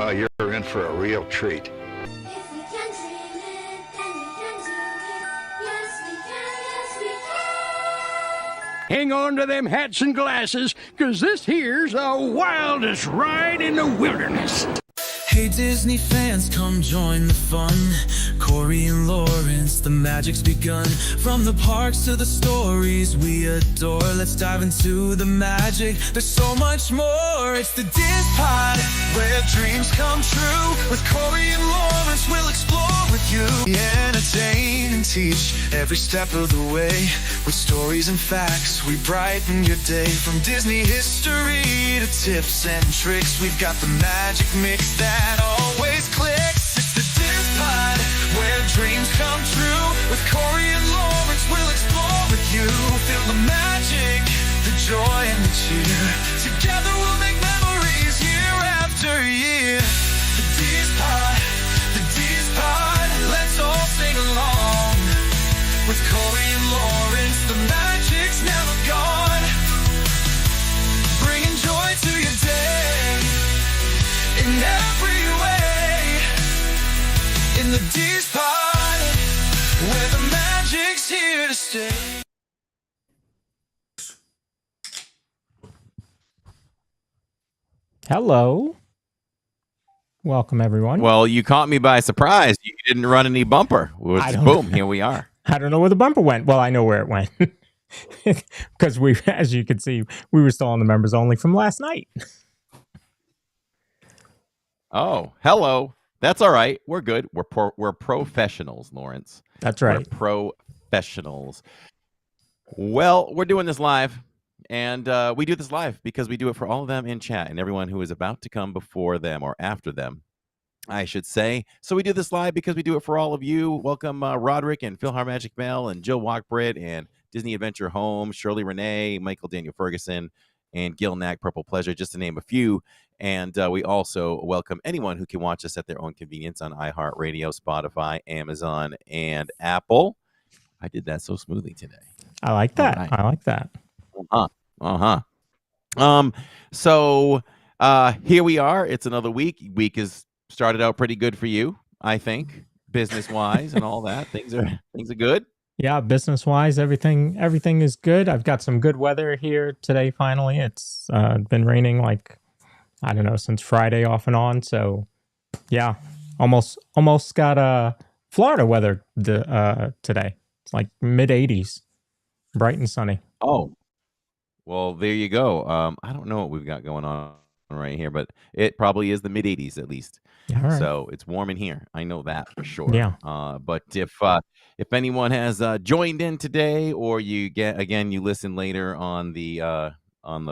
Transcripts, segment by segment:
Now you're in for a real treat. If we can dream it, then we can do it. Yes, we can, yes, we can. Hang on to them hats and glasses, 'cause this here's the wildest ride in the wilderness. Hey Disney fans, come join the fun. Corey and Lawrence, the magic's begun. From the parks to the stories we adore, let's dive into the magic. There's so much more. It's the DIZPod, where dreams come true. With Corey and Lawrence, we'll explore with you. We entertain and teach every step of the way. With stories and facts, we brighten your day. From Disney history to tips and tricks, we've got the magic mix that always clicks. It's the DIZPod, where dreams come true. With Corey and Lawrence, we'll explore with you. Feel the magic, the joy and the cheer. Together we'll make memories year after year. The DIZPod, the DIZPod, let's all sing along. With Corey and Lawrence, the magic's never gone. Bringing joy to your day in every way. In the DIZPod, where the magic's here to stay. Hello. Welcome, everyone. Well, you caught me by surprise. You didn't run any bumper. It was I just don't- boom, here we are. I don't know where the bumper went. Well, I know where it went. Because we, as you can see, we were still on the members only from last night. Oh, hello. That's all right. We're good. We're professionals, Lawrence. That's right. We're professionals. Well, we're doing this live, and we do this live because we do it for all of them in chat and everyone who is about to come before them or after them, I should say. So we do this live because we do it for all of you. Welcome Roderick and Phil Harmagic Bell and Joe Walkbritt and Disney Adventure Home, Shirley Renee, Michael Daniel Ferguson, and Gil Knack, Purple Pleasure, just to name a few. And we also welcome anyone who can watch us at their own convenience on iHeartRadio, Spotify, Amazon, and Apple. I did that so smoothly today. I like that. All right. I like that. So here we are. It's another week. Week has started out pretty good for you, I think, business-wise and all that. Things are good. Yeah, business wise, everything is good. I've got some good weather here today. Finally, it's been raining like I don't know since Friday off and on. So yeah, almost got Florida weather today. It's like mid 80s, bright and sunny. Oh, well, there you go. I don't know what we've got going on right here, but it probably is the mid 80s at least. Yeah, all right. So it's warm in here. I know that for sure. Yeah. But if anyone has joined in today, or you listen later on the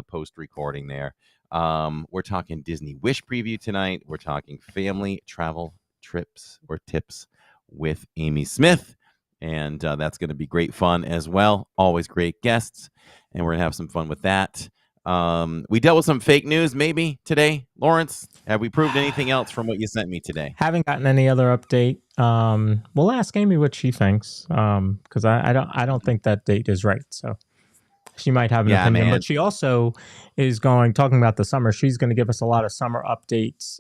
post recording there, we're talking Disney Wish preview tonight. We're talking family travel trips or tips with Amy Smith, and that's going to be great fun as well. Always great guests, and we're gonna have some fun with that. We dealt with some fake news maybe today, Lawrence. Have we proved anything else from what you sent me today? Haven't gotten any other update. We'll ask Amy what she thinks. Because I don't think that date is right. So she might have an opinion. Man. But she also is talking about the summer. She's going to give us a lot of summer updates.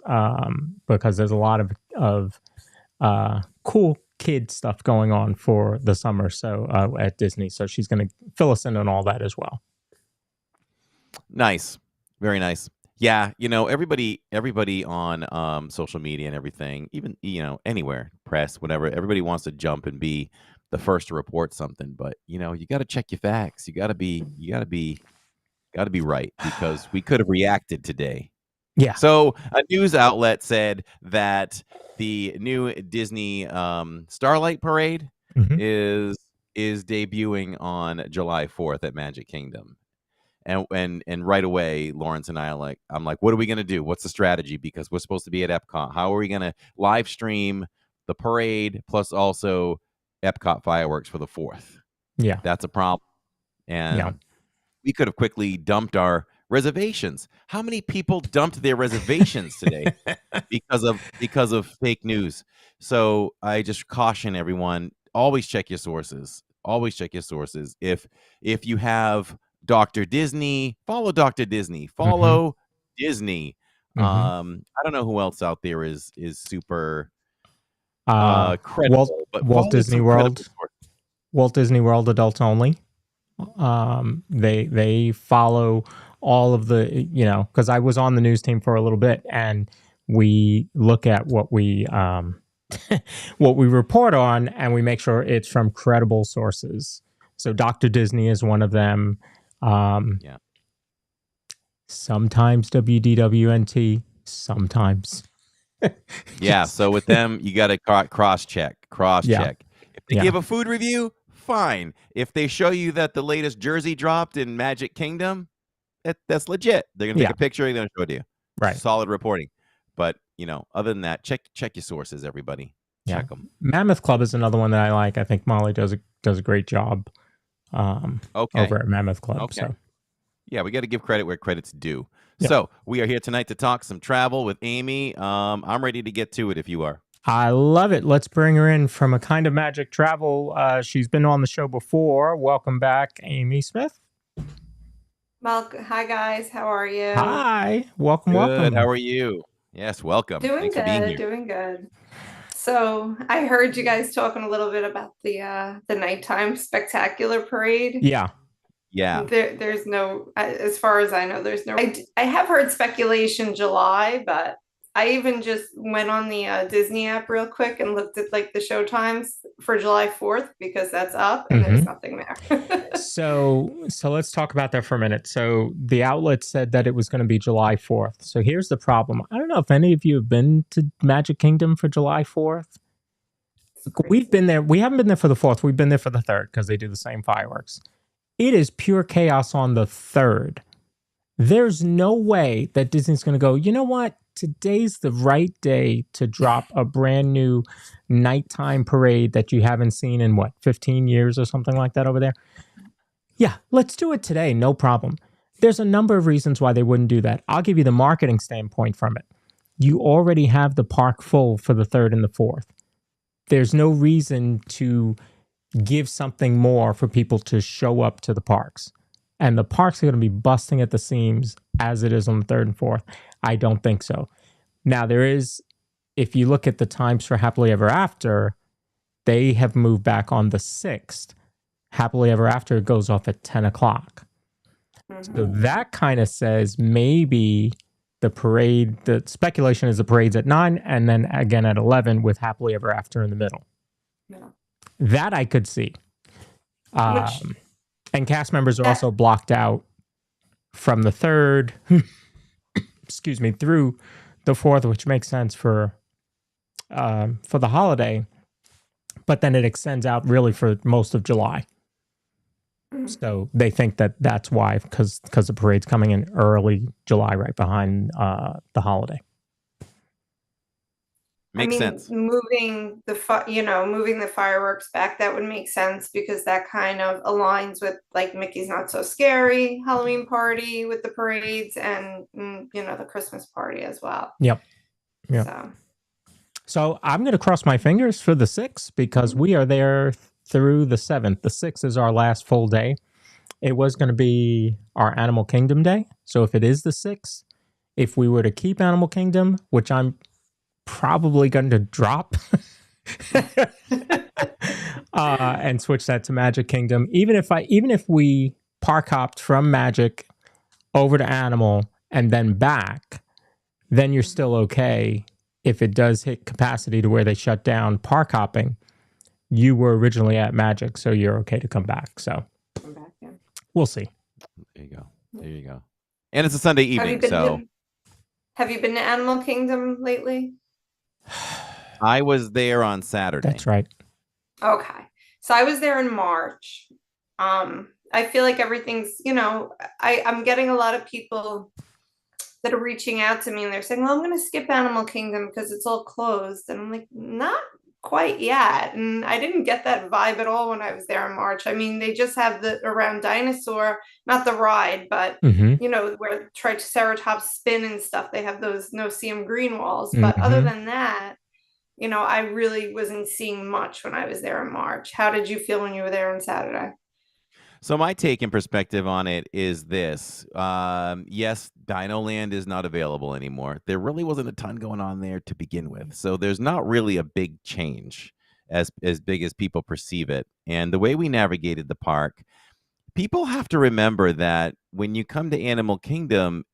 Because there's a lot of cool kid stuff going on for the summer. So at Disney. So she's going to fill us in on all that as well. Nice. Very nice. Yeah, everybody on social media and everything, even anywhere, press, whatever, everybody wants to jump and be the first to report something, but you got to check your facts. You got to be right, because we could have reacted today. Yeah. So a news outlet said that the new Disney Starlight Parade is debuting on July 4th at Magic Kingdom. And right away, Lawrence and I'm like, what are we going to do? What's the strategy? Because we're supposed to be at Epcot. How are we going to live stream the parade plus also Epcot fireworks for the 4th? Yeah. That's a problem. And we could have quickly dumped our reservations. How many people dumped their reservations today because of fake news? So I just caution everyone, always check your sources. Always check your sources. If you have Dr. Disney, follow Dr. Disney, follow Disney. I don't know who else out there is super Walt credible, but Walt Disney some credible World. sources. Walt Disney World adults only. They follow all of the, because I was on the news team for a little bit, and we look at what we what we report on, and we make sure it's from credible sources. So Dr. Disney is one of them. Yeah. Sometimes WDWNT, sometimes. Yeah. So with them, you got to cross check. Yeah. If they give a food review, fine. If they show you that the latest jersey dropped in Magic Kingdom, that's legit. They're gonna take a picture. They're gonna show it to you. Right. Solid reporting. But other than that, check your sources, everybody. Check them. Mammoth Club is another one that I like. I think Molly does a great job. Over at Mammoth Club. Okay. So. Yeah, we got to give credit where credit's due. Yeah. So we are here tonight to talk some travel with Amy. I'm ready to get to it if you are. I love it. Let's bring her in from A Kind of Magic Travel. She's been on the show before. Welcome back, Amy Smith. Well, hi guys. How are you? Hi. Welcome. Good. Welcome. How are you? Yes, welcome. Doing Thanks for being good. here. Doing good. So I heard you guys talking a little bit about the nighttime spectacular parade. Yeah. Yeah. There's no, as far as I know, there's no. I have heard speculation July, but I even just went on the Disney app real quick and looked at like the show times for July 4th because that's up and there's nothing there. So let's talk about that for a minute. So the outlet said that it was going to be July 4th. So here's the problem. I don't know if any of you have been to Magic Kingdom for July 4th. We've been there. We haven't been there for the 4th. We've been there for the 3rd because they do the same fireworks. It is pure chaos on the 3rd. There's no way that Disney's going to go, you know what? Today's the right day to drop a brand new nighttime parade that you haven't seen in 15 years or something like that over there. Yeah, let's do it today. No problem. There's a number of reasons why they wouldn't do that. I'll give you the marketing standpoint from it. You already have the park full for the 3rd and the 4th. There's no reason to give something more for people to show up to the parks. And the parks are going to be busting at the seams as it is on the 3rd and 4th. I don't think so. Now, there is, if you look at the times for Happily Ever After, they have moved back on the 6th. Happily Ever After goes off at 10 o'clock. So that kind of says maybe the parade, the speculation is the parade's at 9 and then again at 11 with Happily Ever After in the middle. Yeah. That I could see. And cast members are also blocked out from the 3rd, excuse me, through the 4th, which makes sense for the holiday. But then it extends out really for most of July. So they think that that's why, because the parade's coming in early July, right behind the holiday. Makes sense. Moving the fireworks back, that would make sense because that kind of aligns with like Mickey's Not So Scary Halloween party with the parades and the Christmas party as well. Yep. So I'm going to cross my fingers for the 6th because we are there through the 7th. The 6th is our last full day. It was going to be our Animal Kingdom day. So if it is the 6th, if we were to keep Animal Kingdom, which I'm probably going to drop and switch that to Magic Kingdom. Even if we park hopped from Magic over to Animal and then back, then you're still okay. If it does hit capacity to where they shut down park hopping, you were originally at Magic, so you're okay to come back. So we'll see. There you go. And it's a Sunday evening, Have you been to Animal Kingdom lately? I was there on Saturday. That's right. Okay. So I was there in March. I feel like everything's, I'm getting a lot of people that are reaching out to me and they're saying, well, I'm going to skip Animal Kingdom because it's all closed. And I'm like, not quite yet. And I didn't get that vibe at all when I was there in March. I mean, they just have the around Dinosaur, not the ride, but where Triceratops spin and stuff. They have those no-see-em green walls. But other than that, I really wasn't seeing much when I was there in March. How did you feel when you were there on Saturday? So my take and perspective on it is this. Yes, Dino Land is not available anymore. There really wasn't a ton going on there to begin with. So there's not really a big change as big as people perceive it. And the way we navigated the park, people have to remember that when you come to Animal Kingdom,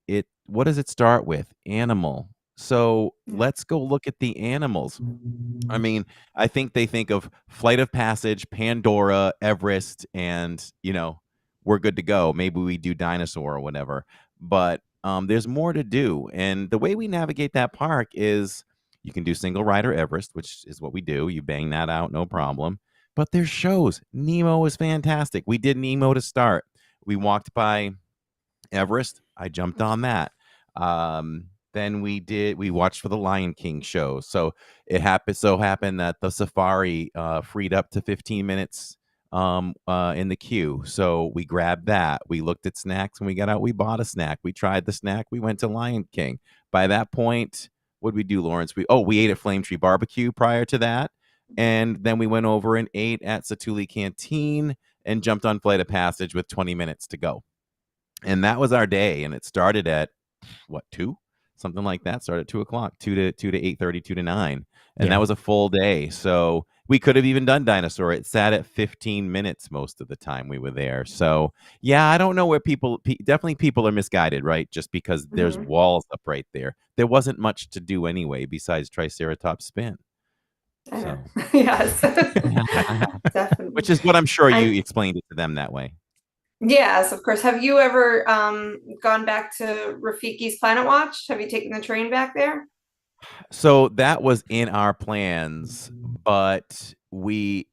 what does it start with? Animal. So let's go look at the animals. I mean, I think they think of Flight of Passage, Pandora, Everest, and we're good to go. Maybe we do Dinosaur or whatever. But there's more to do. And the way we navigate that park is you can do single rider Everest, which is what we do. You bang that out, no problem. But there's shows. Nemo is fantastic. We did Nemo to start. We walked by Everest. I jumped on that. Then we watched for the Lion King show. So it happened that the safari freed up to 15 minutes in the queue. So we grabbed that. We looked at snacks. When we got out, we bought a snack. We tried the snack. We went to Lion King. By that point, what did we do, Lawrence? We ate at Flame Tree Barbecue prior to that. And then we went over and ate at Satuli Canteen and jumped on Flight of Passage with 20 minutes to go. And that was our day. And it started at 2? Something like that. Started at 2 o'clock, 2 to 8:30, 2 to 9. And that was a full day. So we could have even done Dinosaur. It sat at 15 minutes most of the time we were there. So yeah, I don't know where definitely people are misguided, right? Just because there's walls up right there. There wasn't much to do anyway besides Triceratops spin. So. Yes, definitely. Which is what I'm sure you explained it to them that way. Yes, of course. Have you ever gone back to Rafiki's Planet Watch? Have you taken the train back there? So that was in our plans, but we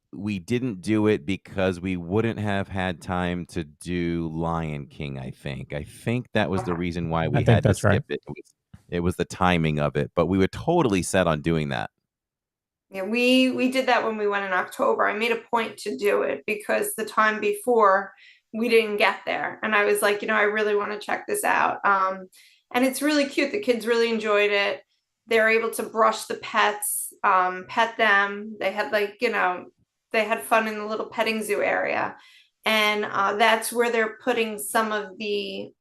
didn't do it because we wouldn't have had time to do Lion King, I think. I think that was the reason why we had to skip it. It was the timing of it, but we were totally set on doing that. Yeah, we did that when we went in October. I made a point to do it because the time before we didn't get there. And I was like, I really want to check this out. And it's really cute. The kids really enjoyed it. They're able to brush the pets, pet them. They had they had fun in the little petting zoo area. And that's where they're putting some of the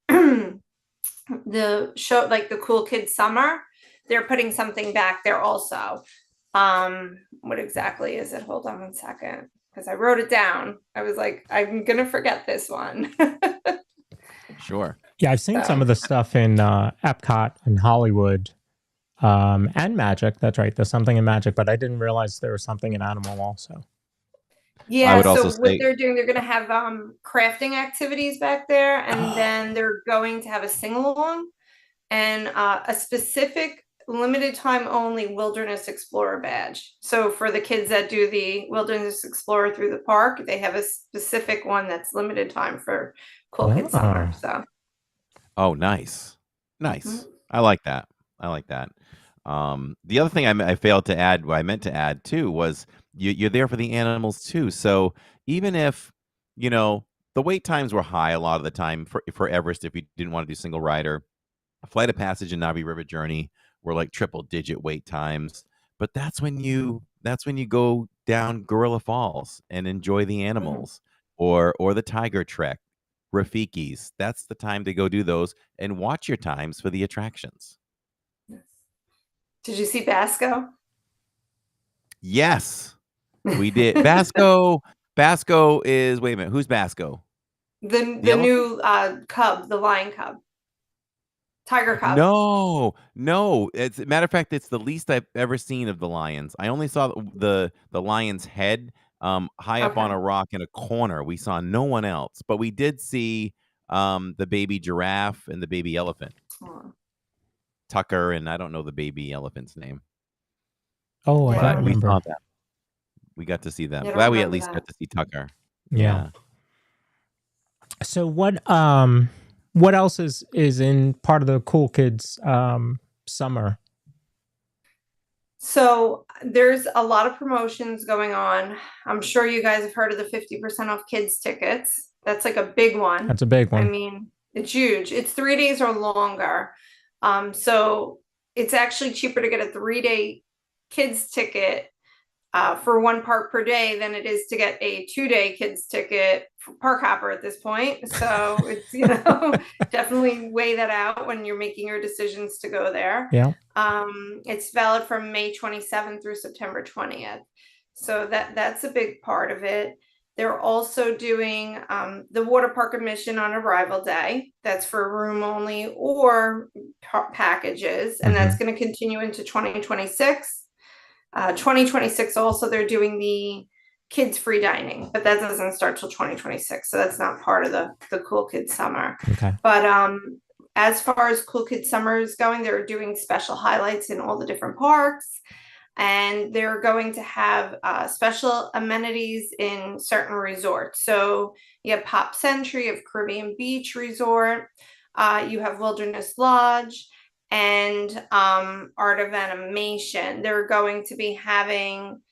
the show, like the Cool Kids Summer. They're putting something back there also. What exactly is it? Hold on one second, because I wrote it down. I was like, I'm gonna forget this one. Sure. Yeah, I've seen some of the stuff in Epcot and Hollywood, and Magic. That's right. There's something in Magic, but I didn't realize there was something in Animal also. Yeah, so what they're doing, they're gonna have crafting activities back there, and then they're going to have a sing-along and a specific limited time only Wilderness Explorer badge. So for the kids that do the Wilderness Explorer through the park, they have a specific one that's limited time for Cool Kids Summer. So. Oh, nice. I like that. The other thing I meant to add too, was you're there for the animals too. So even if, the wait times were high a lot of the time for Everest, if you didn't want to do single rider, Flight of Passage and Navi River Journey were like triple digit wait times. But that's when you go down Gorilla Falls and enjoy the animals, or the Tiger Trek, Rafiki's. That's the time to go do those and watch your times for the attractions. Did you see Basco? Yes, we did. Basco is, wait a minute, who's Basco? The new cub, the lion cub. Tiger cub. No. It's a matter of fact, it's the least I've ever seen of the lions. I only saw the lion's head high up on a rock in a corner. We saw no one else, but we did see the baby giraffe and the baby elephant. Tucker, and I don't know the baby elephant's name. Oh, I don't remember. We saw that. We got to see them. Glad we at least got to see Tucker. Yeah. So what else is in part of the Cool Kids summer? So there's a lot of promotions going on. I'm sure you guys have heard of the 50% off kids tickets. That's like a big one. That's a big one. I mean, it's huge. It's 3 days or longer. So it's actually cheaper to get a 3-day kids ticket for one park per day than it is to get a 2-day kids ticket for Park Hopper at this point. So it's, definitely weigh that out when you're making your decisions to go there. Yeah. It's valid from May 27th through September 20th. So that's a big part of it. They're also doing the water park admission on arrival day. That's for room only or packages, and that's going to continue into 2026. 2026 also, they're doing the kids free dining, but that doesn't start till 2026. So that's not part of the Cool Kids Summer. Okay. But as far as Cool Kids Summer is going, they're doing special highlights in all the different parks. And they're going to have special amenities in certain resorts. So you have Pop Century of Caribbean Beach Resort. You have Wilderness Lodge and Art of Animation. They're going to be having,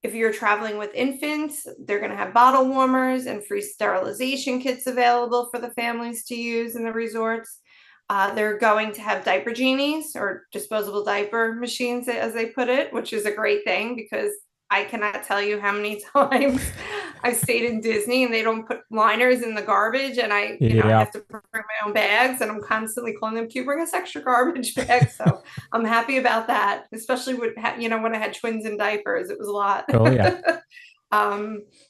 if you're traveling with infants, they're going to have bottle warmers and free sterilization kits available for the families to use in the resorts. They're going to have diaper genies or disposable diaper machines, as they put it, which is a great thing because I cannot tell you how many times I've stayed in Disney and they don't put liners in the garbage, and I have to bring my own bags, and I'm constantly calling them, "Can you bring us extra garbage bags?" So I'm happy about that, especially with when I had twins in diapers, it was a lot. Oh yeah.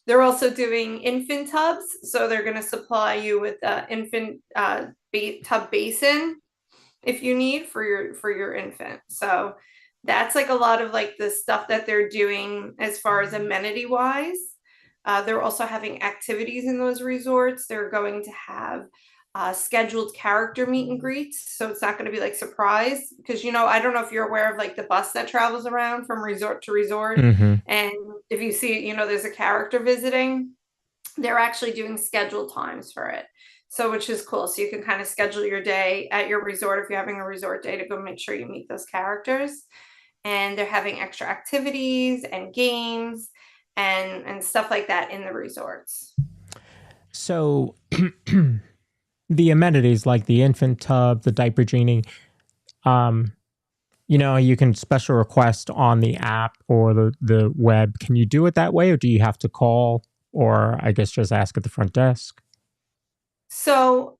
They're also doing infant tubs, so they're going to supply you with infant tub basin if you need for your infant. So that's like a lot of like the stuff that they're doing as far as amenity wise. They're also having activities in those resorts. They're going to have scheduled character meet and greets, so it's not going to be like surprise, because I don't know if you're aware of like the bus that travels around from resort to resort, and if you see there's a character visiting, they're actually doing scheduled times for it, so which is cool. So you can kind of schedule your day at your resort if you're having a resort day to go make sure you meet those characters. And they're having extra activities and games and stuff like that in the resorts. So the amenities like the infant tub, the diaper genie, you can special request on the app or the web. Can you do it that way, or do you have to call, or I guess just ask at the front desk? So,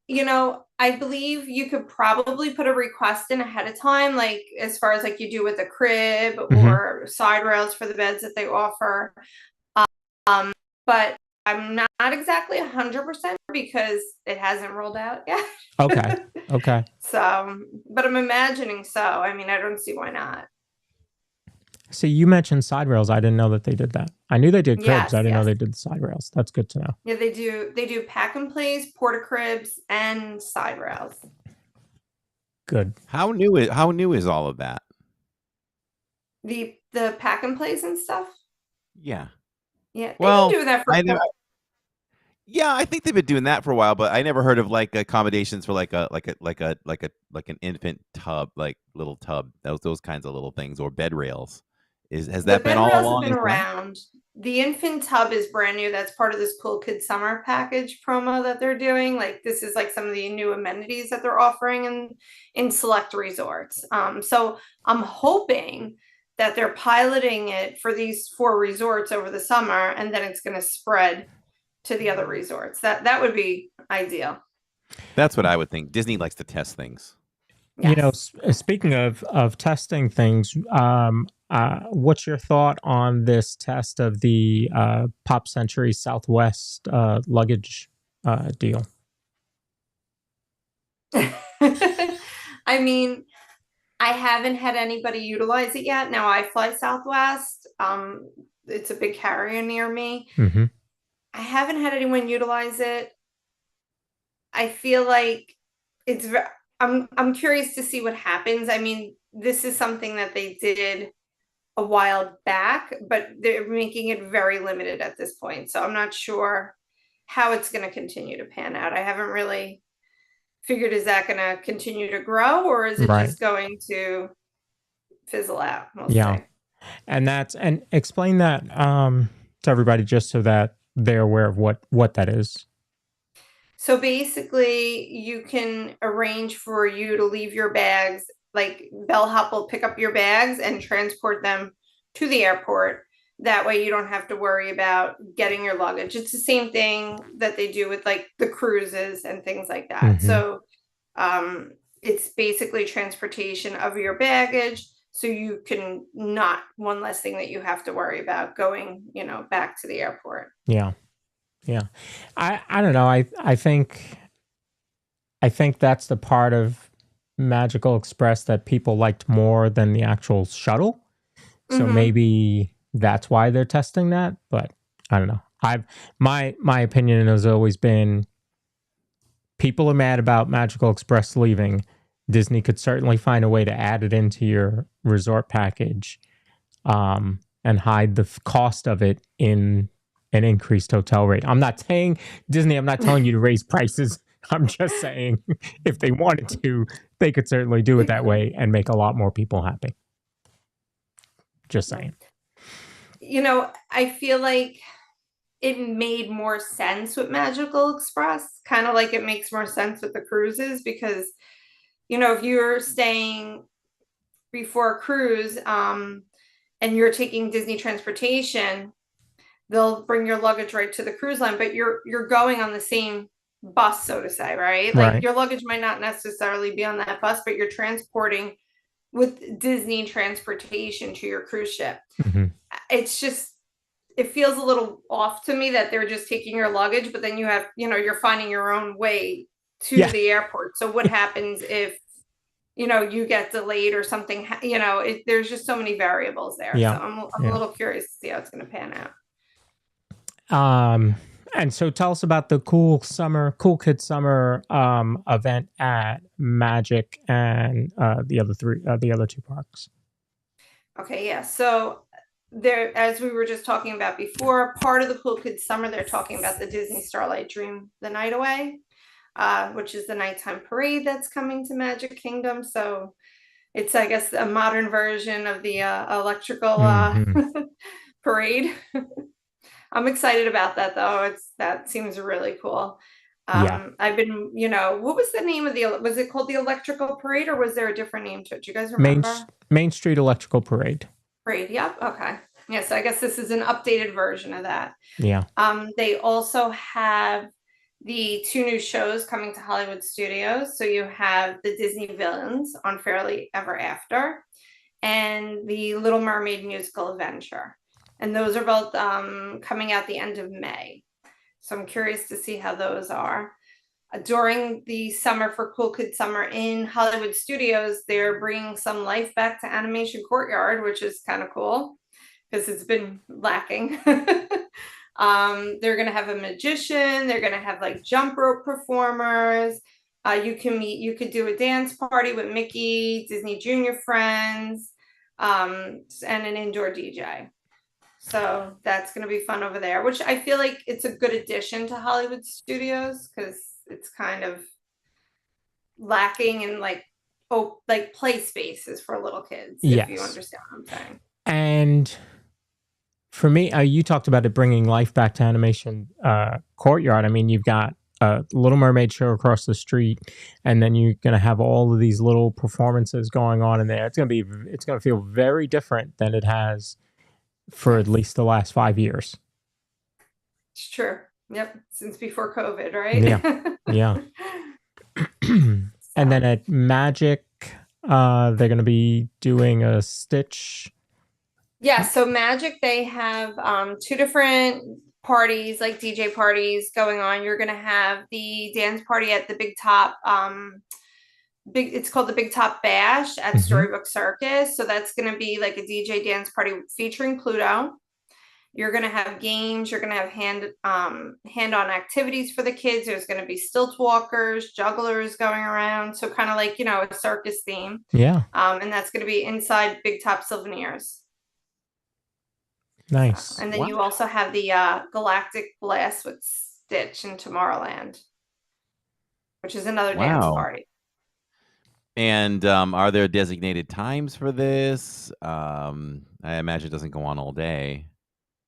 I believe you could probably put a request in ahead of time, like as far as like you do with a crib or side rails for the beds that they offer. But I'm not exactly 100% because it hasn't rolled out yet. Okay. So, but I'm imagining so. I mean, I don't see why not. See, you mentioned side rails. I didn't know that they did that. I knew they did cribs. Yes, I didn't know they did the side rails. That's good to know. Yeah, they do pack and plays, porta cribs, and side rails. Good. How new is all of that? The pack and plays and stuff? Yeah. Yeah. They've been doing that for yeah, I think they've been doing that for a while, but I never heard of like accommodations for like an infant tub, like little tub, those kinds of little things, or bed rails. Has that been all along? Have been around. The infant tub is brand new. That's part of this Cool Kids Summer package promo that they're doing. Like this is like some of the new amenities that they're offering in select resorts. So I'm hoping that they're piloting it for these 4 resorts over the summer, and then it's going to spread to the other resorts. That would be ideal. That's what I would think. Disney likes to test things. Yes. Speaking of testing things, what's your thought on this test of the Pop Century Southwest luggage deal? I mean, I haven't had anybody utilize it yet. Now I fly Southwest. It's a big carrier near me. I haven't had anyone utilize it. I feel like I'm curious to see what happens. I mean, this is something that they did a while back, but they're making it very limited at this point. So I'm not sure how it's going to continue to pan out. I haven't really figured, is that going to continue to grow, or is it just going to fizzle out? We'll see. And explain that to everybody just so that they're aware of what that is. So basically, you can arrange for you to leave your bags, like bellhop will pick up your bags and transport them to the airport That way you don't have to worry about getting your luggage. It's the same thing that they do with like the cruises and things like that. So it's basically transportation of your baggage, so you can not one less thing that you have to worry about going, back to the airport. Yeah. I don't know. I think that's the part of Magical Express that people liked more than the actual shuttle. So maybe that's why they're testing that, but I don't know. My opinion has always been, people are mad about Magical Express leaving. Disney could certainly find a way to add it into your resort package, and hide the cost of it in an increased hotel rate. I'm not saying, Disney, I'm not telling you to raise prices. I'm just saying, if they wanted to, they could certainly do it that way and make a lot more people happy. Just saying. I feel like it made more sense with Magical Express, kind of like it makes more sense with the cruises, because, if you're staying before a cruise, and you're taking Disney transportation, they'll bring your luggage right to the cruise line, but you're going on the same bus, so to say, right? Like your luggage might not necessarily be on that bus, but you're transporting with Disney transportation to your cruise ship. It's just, it feels a little off to me that they're just taking your luggage, but then you have, you're finding your own way to the airport. So what happens if, you get delayed or something, there's just so many variables there. So I'm a little curious to see how it's going to pan out. And so tell us about the Cool Kids Summer event at Magic and the other two parks. Okay, yeah. So there, as we were just talking about before, part of the Cool Kids Summer, they're talking about the Disney Starlight Dream the Night Away, which is the nighttime parade that's coming to Magic Kingdom. So it's, I guess, a modern version of the electrical parade. I'm excited about that, though. That seems really cool. I've been, what was the name of was it called the Electrical Parade, or was there a different name to it? Do you guys remember? Main Street Electrical Parade. Yep. Okay. Yeah. So I guess this is an updated version of that. Yeah. They also have the 2 new shows coming to Hollywood Studios. So you have the Disney Villains on Fairly Ever After, and the Little Mermaid Musical Adventure. And those are both coming out the end of May. So I'm curious to see how those are. During the summer for Cool Kids Summer in Hollywood Studios, they're bringing some life back to Animation Courtyard, which is kind of cool because it's been lacking. They're going to have a magician. They're going to have like jump rope performers. You could do a dance party with Mickey, Disney Junior friends, and an indoor DJ. So that's going to be fun over there, which I feel like it's a good addition to Hollywood Studios because it's kind of lacking in like play spaces for little kids, if you understand what I'm saying. And for me, you talked about it bringing life back to Animation Courtyard. I mean, you've got a Little Mermaid show across the street, and then you're going to have all of these little performances going on in there. It's going to feel very different than it has for at least the last 5 years. It's true. Yep. Since before COVID, right? Yeah. And then at Magic, they're going to be doing a Stitch. Yeah. So Magic, they have 2 different parties, like DJ parties going on. You're going to have the dance party at the Big Top, it's called the Big Top Bash at Storybook Circus. So that's going to be like a DJ dance party featuring Pluto. You're going to have games. You're going to have hand-on activities for the kids. There's going to be stilt walkers, jugglers going around. So kind of like, a circus theme. Yeah. And that's going to be inside Big Top Souvenirs. Nice. And then you also have the Galactic Blast with Stitch in Tomorrowland, which is another dance party. And are there designated times for this? I imagine it doesn't go on all day.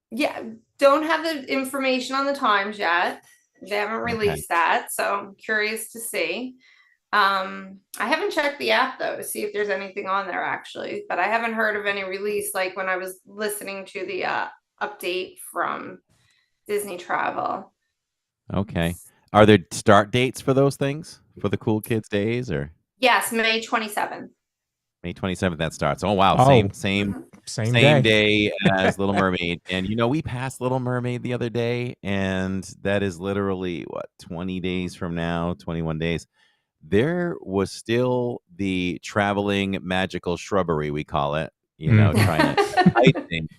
Yeah, don't have the information on the times yet. They haven't released that, so I'm curious to see. I haven't checked the app though to see if there's anything on there actually, but I haven't heard of any release. Like when I was listening to the update from Disney Travel. Okay. Are there start dates for those things for the Cool Kids Days or Yes, May 27th. May 27th that starts? Oh wow, Oh. same Same day as Little Mermaid. And we passed Little Mermaid the other day, and that is literally 20 days from now, 21 days. There was still the traveling magical shrubbery, we call it, trying to hide things.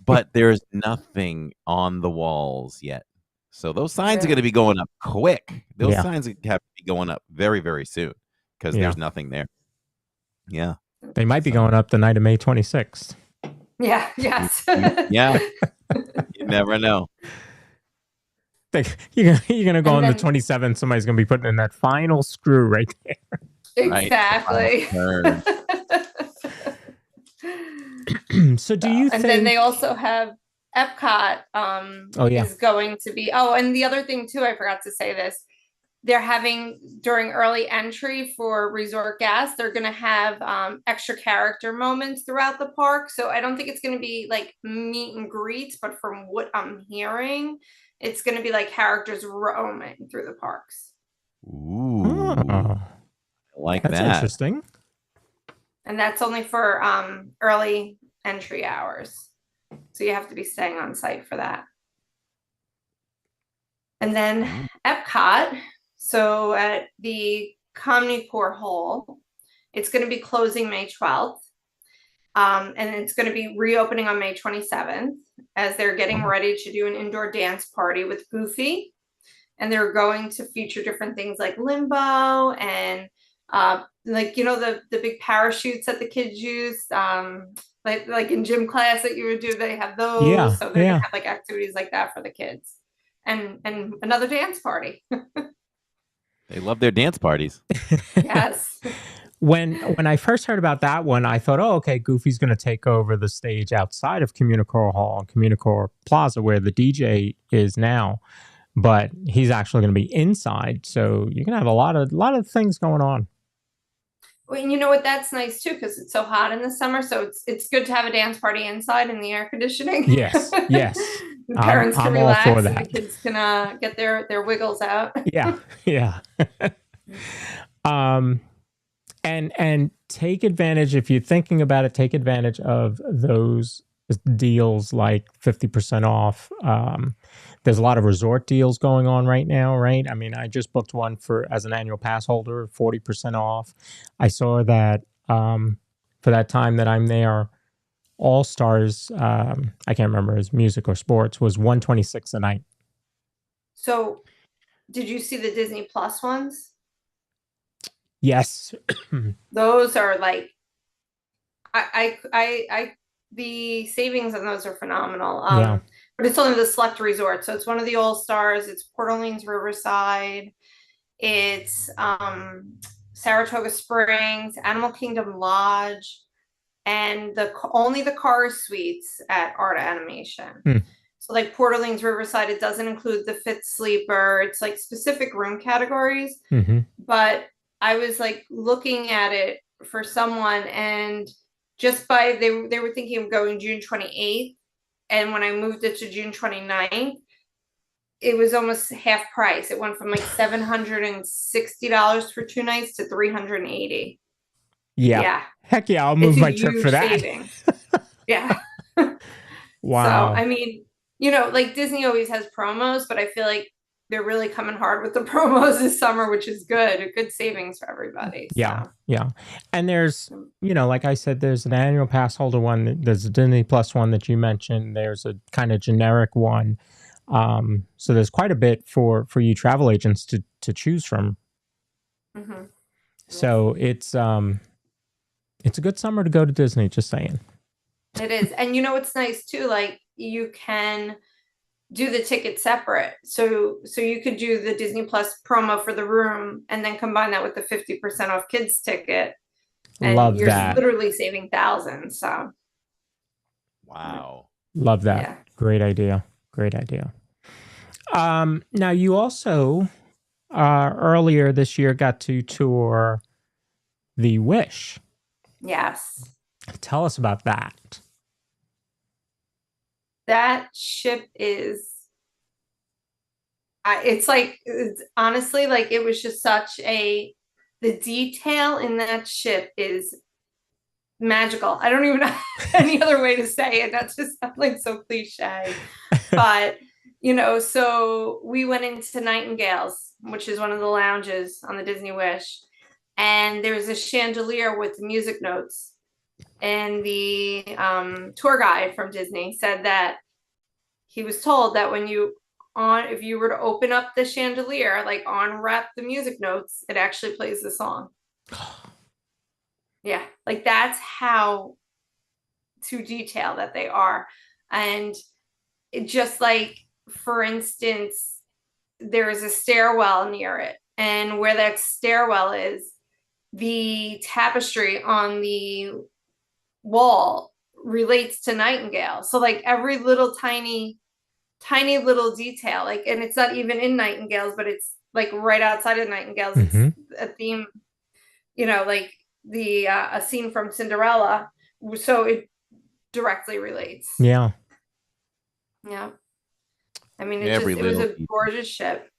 But there's nothing on the walls yet. So those signs are going to be going up quick. Those signs have to be going up very, very soon because there's nothing there. Yeah. They might be going up the night of May 26th. Yeah, yes. Yeah. You never know. You're going to go on then- the 27th. Somebody's going to be putting in that final screw right there. Exactly. Right. So do you And think... then they also have Epcot is going to be, and the other thing too, I forgot to say this, they're having during early entry for resort guests, they're going to have extra character moments throughout the park. So I don't think it's going to be like meet and greets, but from what I'm hearing, it's going to be like characters roaming through the parks. Ooh. Oh, Like that's that. interesting. And that's only for early entry hours. So you have to be staying on site for that. And then Epcot, so at the Communicore Hall, it's going to be closing May 12th. And it's going to be reopening on May 27th as they're getting ready to do an indoor dance party with Goofy. And they're going to feature different things like Limbo and the big parachutes that the kids use. Like in gym class that you would do, they have those. Yeah, so they're gonna have like activities like that for the kids. And another dance party. They love their dance parties. Yes. When I first heard about that one, I thought, oh, okay, Goofy's going to take over the stage outside of Communicore Hall and Communicore Plaza where the DJ is now. But he's actually going to be inside. So you're going to have a lot of things going on. Well, and you know what? That's nice too, because it's so hot in the summer. So it's good to have a dance party inside in the air conditioning. Yes, yes. The parents I'm can all relax for and that. the kids can get their wiggles out. Yeah. And take advantage, if you're thinking about it, take advantage of those deals like 50% off. There's a lot of resort deals going on right now, right? I mean, I just booked one as an annual pass holder, 40% off. I saw that for that time that I'm there, All Stars, I can't remember his music or sports, was $126 a night. So did you see the Disney Plus ones? Yes. Those are like, the savings on those are phenomenal. But it's only the select resort. So it's one of the All Stars. It's Port Orleans Riverside. It's Saratoga Springs, Animal Kingdom Lodge, and only the car suites at Art Animation. So like Port Orleans Riverside, it doesn't include the Fifth Sleeper. It's like specific room categories. But I was like looking at it for someone, and just they were thinking of going June 28th. And when I moved it to June 29th, it was almost half price. It went from like $760 for 2 nights to $380. Yeah. Heck yeah, I'll move my trip for that. Savings. Yeah. Wow. So, I mean, like Disney always has promos, but I feel like they're really coming hard with the promos this summer, which is good. A good savings for everybody. So. Yeah. And there's, like I said, there's an annual pass holder one. There's a Disney Plus one that you mentioned. There's a kind of generic one. So there's quite a bit for you travel agents to choose from. So it's a good summer to go to Disney, just saying. It is. And it's nice too, like you can do the ticket separate. So you could do the Disney Plus promo for the room and then combine that with the 50% off kids ticket. And Love you're that. literally saving thousands. So Wow. Love that. Yeah. Great idea. Now you also earlier this year got to tour the Wish. yes. Tell us about that. that ship is, it's honestly like it was just the detail in that ship is magical. I don't even know any other way to say it. That just sounds like so cliche. But, so we went into Nightingale's, which is one of the lounges on the Disney Wish. And there was a chandelier with music notes. And the tour guide from Disney said that he was told that if you were to open up the chandelier, like unwrap the music notes, it actually plays the song. Yeah, like that's how to detail that they are. And it just like, for instance, there is a stairwell near it. And where that stairwell is, the tapestry on the wall relates to Nightingale. So like every little tiny little detail, like, and it's not even in Nightingale's, but it's like right outside of Nightingale's. It's a theme, like a scene from Cinderella. So it directly relates. Yeah. Yeah. I mean, It was a gorgeous ship.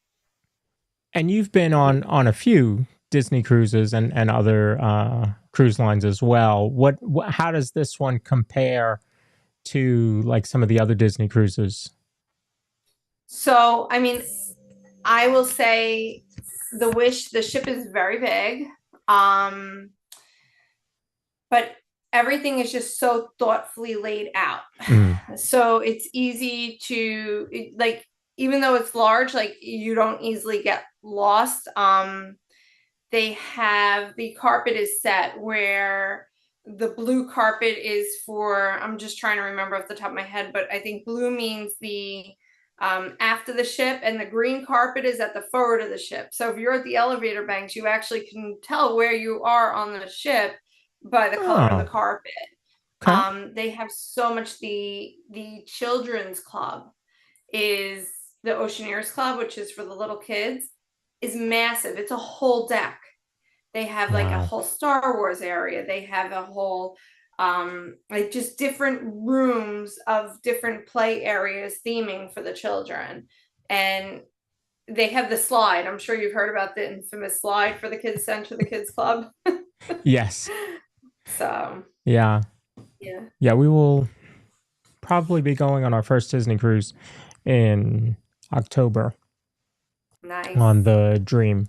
And you've been on a few Disney cruises and other cruise lines as well. How does this one compare to like some of the other Disney cruises? So, I mean, I will say the ship is very big. But everything is just so thoughtfully laid out. So it's easy to, like, even though it's large, like you don't easily get lost. The carpet is set where the blue carpet is for, I'm just trying to remember off the top of my head, but I think blue means the after the ship, and the green carpet is at the forward of the ship. So if you're at the elevator banks, you actually can tell where you are on the ship by the color of the carpet. Okay. They have so much. The children's club is the Oceaneers Club, which is for the little kids, is massive. It's a whole deck. They have like a whole Star Wars area. They have a whole like just different rooms of different play areas theming for the children. And they have the slide. I'm sure you've heard about the infamous slide for the kids sent to the kids club. Yes. So yeah, we will probably be going on our first Disney cruise in October. Nice. On the Dream.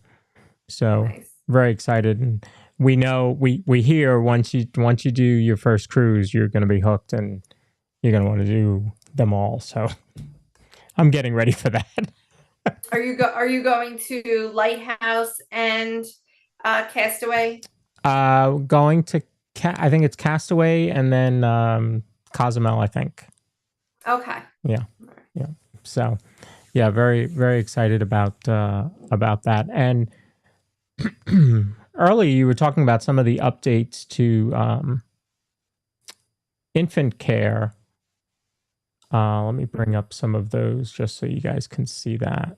So very excited. And we know we hear once you do your first cruise, you're going to be hooked and you're going to want to do them all. So I'm getting ready for that. Are you going to Lighthouse and Castaway? Going to I think it's Castaway and then Cozumel, I think. Okay. Yeah. So yeah, very, very excited about that. And earlier you were talking about some of the updates to infant care. Let me bring up some of those just so you guys can see that.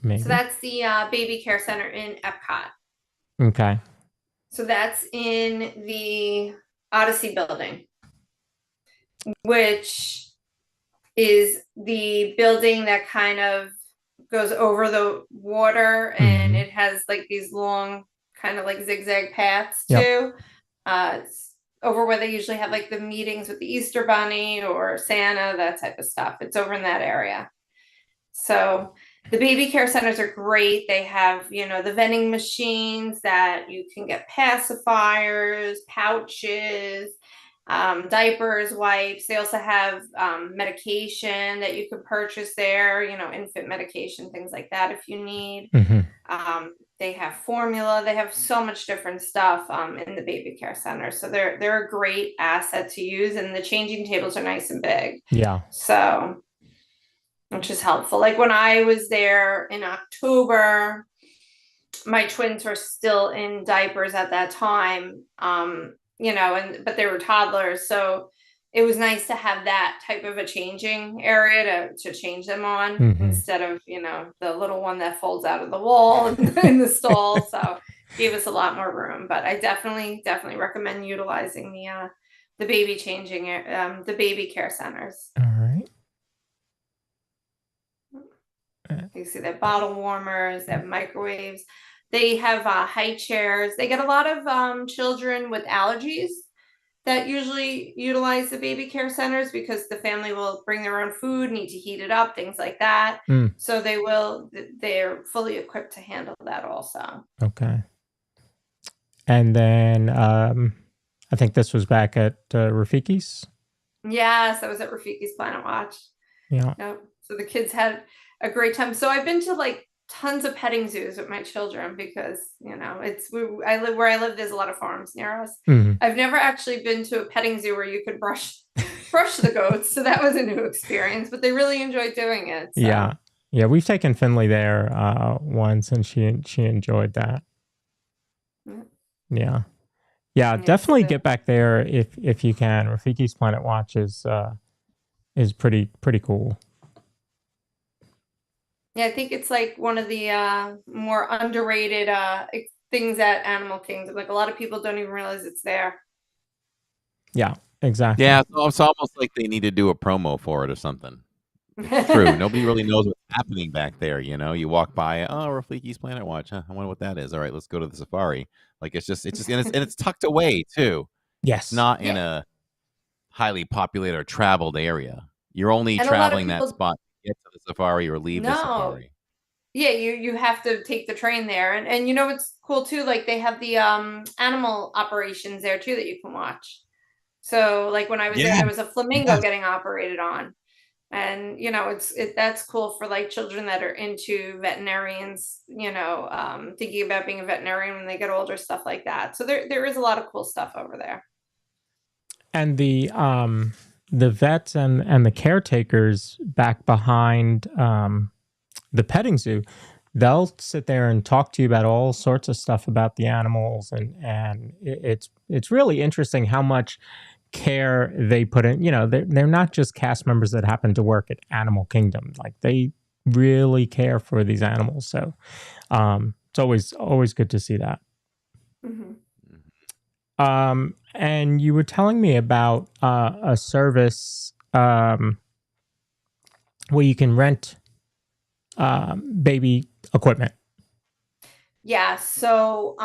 Maybe. So that's the baby care center in Epcot. Okay. So that's in the Odyssey building, which is the building that kind of goes over the water, and it has like these long kind of like zigzag paths too. It's over where they usually have like the meetings with the Easter Bunny or Santa, that type of stuff. It's over in that area. So the baby care centers are great. They have, the vending machines that you can get pacifiers, pouches, diapers, wipes. They also have medication that you could purchase there, infant medication, things like that if you need. They have formula. They have so much different stuff in the baby care center. So they're a great asset to use, and the changing tables are nice and big. Yeah. So, which is helpful. Like when I was there in October, my twins were still in diapers at that time. But they were toddlers. So it was nice to have that type of a changing area to change them on instead of, the little one that folds out of the wall in the stall. So it gave us a lot more room, but I definitely recommend utilizing the baby changing, the baby care centers. All right. You see they have bottle warmers, they have microwaves, they have high chairs. They get a lot of children with allergies that usually utilize the baby care centers because the family will bring their own food, need to heat it up, things like that. Mm. So they're fully equipped to handle that also. Okay. And then I think this was back at Rafiki's. Yes, I was at Rafiki's Planet Watch. Yeah. Yep. So the kids had a great time. So I've been to like tons of petting zoos with my children because I live where I live. There's a lot of farms near us. Mm-hmm. I've never actually been to a petting zoo where you could brush the goats, so that was a new experience. But they really enjoyed doing it. So. Yeah. We've taken Finley there once, and she enjoyed that. Yeah. Definitely get back there if you can. Rafiki's Planet Watch is pretty cool. Yeah, I think it's like one of the more underrated things at Animal Kingdom. Like a lot of people don't even realize it's there. Yeah, exactly. Yeah, it's almost like they need to do a promo for it or something. True. Nobody really knows what's happening back there. You walk by, Rafiki's Planet Watch. Huh? I wonder what that is. All right, let's go to the safari. Like it's just, and it's tucked away too. Yes. It's not in a highly populated or traveled area. You're only And traveling that spot to get to the safari or leave the safari. Yeah, you have to take the train there, and it's cool too. Like they have the animal operations there too that you can watch. So like when I was there, there was a flamingo getting operated on. And that's cool for like children that are into veterinarians, thinking about being a veterinarian when they get older, stuff like that. So there is a lot of cool stuff over there. And the vets and the caretakers back behind the petting zoo, they'll sit there and talk to you about all sorts of stuff about the animals, and it's really interesting how much care they put in. They're not just cast members that happen to work at Animal Kingdom. Like they really care for these animals. So it's always good to see that. Mm-hmm. And you were telling me about a service where you can rent baby equipment. Yeah. So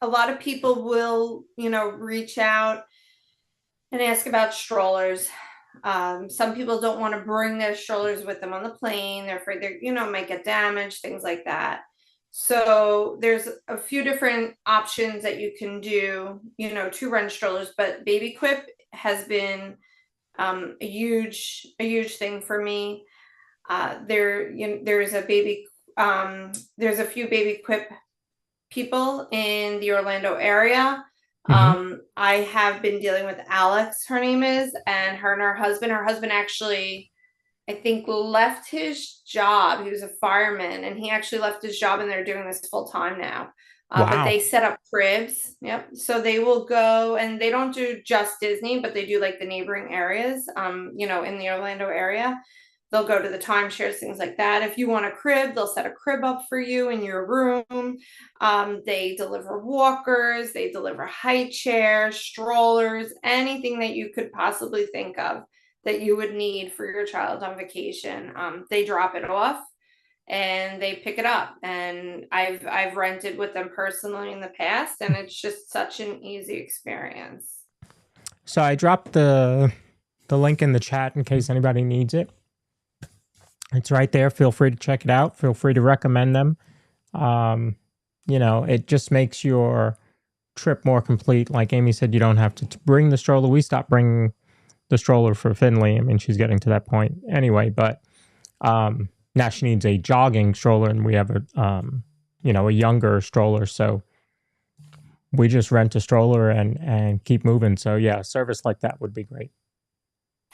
a lot of people will reach out and ask about strollers. Some people don't want to bring their strollers with them on the plane. They're afraid they might get damaged, things like that. So there's a few different options that you can do, to rent strollers, but Baby Quip has been a huge thing for me. There's a few Baby Quip people in the Orlando area. I have been dealing with Alex, her name is, and her husband actually, I think, left his job. He was a fireman and he actually left his job, and they're doing this full time now. But they set up cribs. Yep. So they will go, and they don't do just Disney, but they do like the neighboring areas, in the Orlando area. They'll go to the timeshares, things like that. If you want a crib, they'll set a crib up for you in your room. They deliver walkers, they deliver high chairs, strollers, anything that you could possibly think of that you would need for your child on vacation. They drop it off and they pick it up. And I've rented with them personally in the past, and it's just such an easy experience. So I dropped the link in the chat in case anybody needs it. It's right there. Feel free to check it out. Feel free to recommend them. It just makes your trip more complete. Like Amy said, you don't have to bring the stroller. We stopped bringing the stroller for Finley. I mean, she's getting to that point anyway, but now she needs a jogging stroller, and we have a younger stroller. So we just rent a stroller and keep moving. So yeah, a service like that would be great.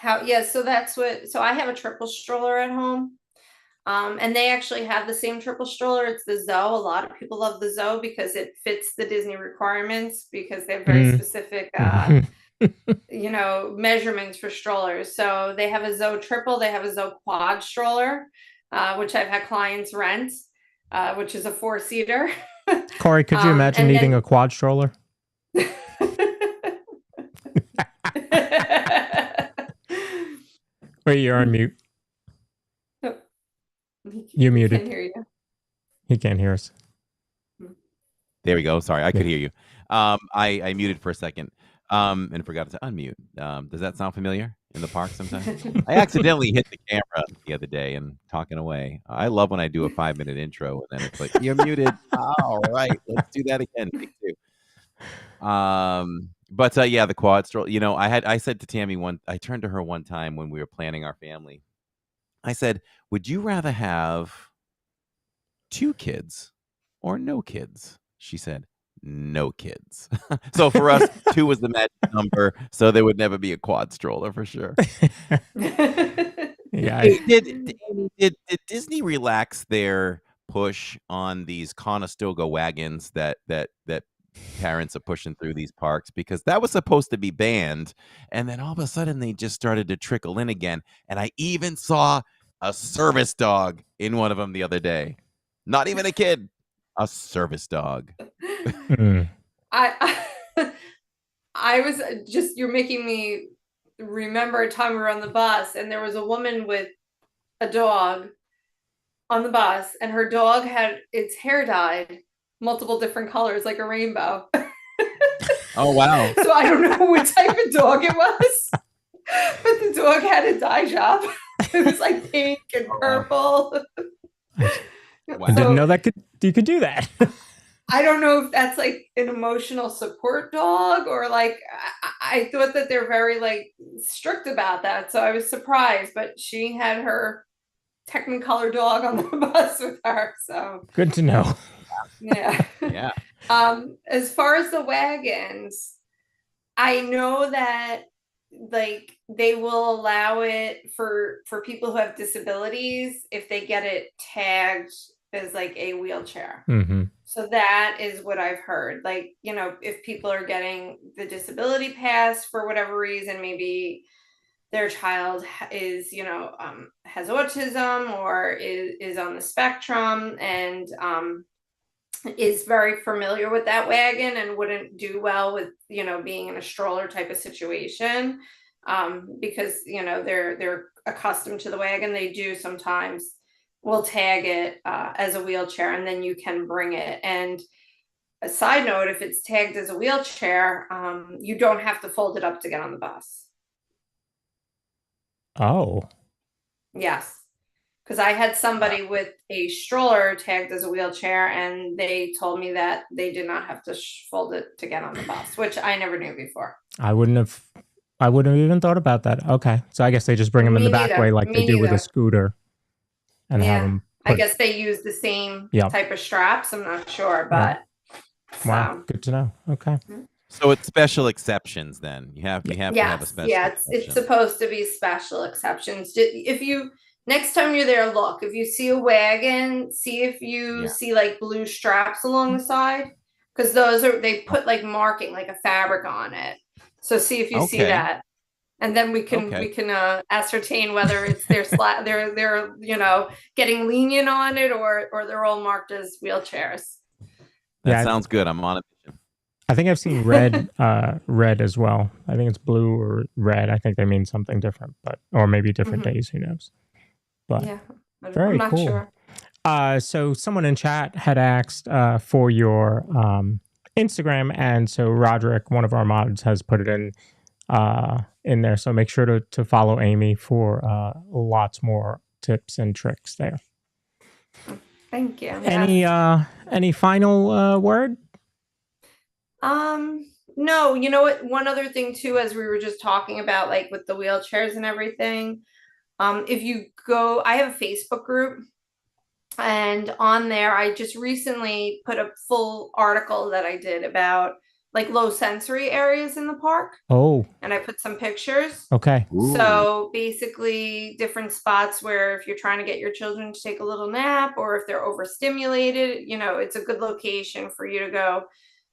So I have a triple stroller at home. And they actually have the same triple stroller. It's the Zoe. A lot of people love the Zoe because it fits the Disney requirements, because they have very specific, measurements for strollers. So they have a Zoe triple, they have a Zoe quad stroller, which I've had clients rent, which is a 4-seater. Corey, could you imagine needing a quad stroller? Wait, you're on mute. He You muted. can hear you. He can't hear us. There we go. Sorry, I could hear you. I muted for a second and forgot to unmute. Does that sound familiar in the park sometimes? I accidentally hit the camera the other day and talking away. I love when I do a 5-minute intro and then it's like, you're muted. All right, let's do that again. Take two. But yeah, the quad stroll. You know, I said to Tammy I turned to her one time when we were planning our family. I said, would you rather have 2 kids or no kids? She said, no kids. So for us, 2 was the magic number. So there would never be a quad stroller for sure. Yeah. Did Disney relax their push on these Conestoga wagons that parents are pushing through these parks? Because that was supposed to be banned, and then all of a sudden they just started to trickle in again. And I even saw a service dog in one of them the other day. Not even a kid, a service dog. I was just, you're making me remember a time we were on the bus and there was a woman with a dog on the bus and her dog had its hair dyed multiple different colors like a rainbow. Oh, wow. So I don't know what type of dog it was, but the dog had a dye job. It was like pink and purple. Wow. I didn't know that you could do that. I don't know if that's like an emotional support dog or like I thought that they're very like strict about that. So I was surprised, but she had her Technicolor dog on the bus with her. So Good to know. yeah. Yeah. As far as the wagons, I know that like they will allow it for people who have disabilities if they get it tagged as like a wheelchair. Mm-hmm. So that is what I've heard. Like, you know, if people are getting the disability pass for whatever reason, maybe their child is, you know, has autism or is on the spectrum and is very familiar with that wagon and wouldn't do well with, you know, being in a stroller type of situation, because, you know, they're accustomed to the wagon. They do sometimes will tag it as a wheelchair and then you can bring it. And a side note, if it's tagged as a wheelchair, you don't have to fold it up to get on the bus. Oh. Yes. Because I had somebody with a stroller tagged as a wheelchair and they told me that they did not have to fold it to get on the bus, which I never knew before. I wouldn't have even thought about that. Okay. So I guess they just bring them in the back way like they do with a scooter and have them. I guess they use the same type of straps. I'm not sure, but wow, good to know. Okay. So it's special exceptions then. You have to have a special exception. It's supposed to be special exceptions. If you next time you're there, look, if you see a wagon, see if you see like blue straps along the side, because they put like marking, like a fabric on it. So see if you see that, and then we can ascertain whether it's they're you know getting lenient on it or they're all marked as wheelchairs. That sounds good. I'm on it. I think I've seen red as well. I think it's blue or red. I think they mean something different, or maybe different days. Who knows? But very I'm not cool. sure. So someone in chat had asked for your Instagram, and so Roderick, one of our mods, has put it in there. So make sure to follow Amy for lots more tips and tricks there. Thank you. Any final word? No, you know what? One other thing too, as we were just talking about, like with the wheelchairs and everything, if you go, I have a Facebook group and on there, I just recently put a full article that I did about like low sensory areas in the park. Oh. And I put some pictures. Okay. Ooh. So basically different spots where if you're trying to get your children to take a little nap or if they're overstimulated, you know, it's a good location for you to go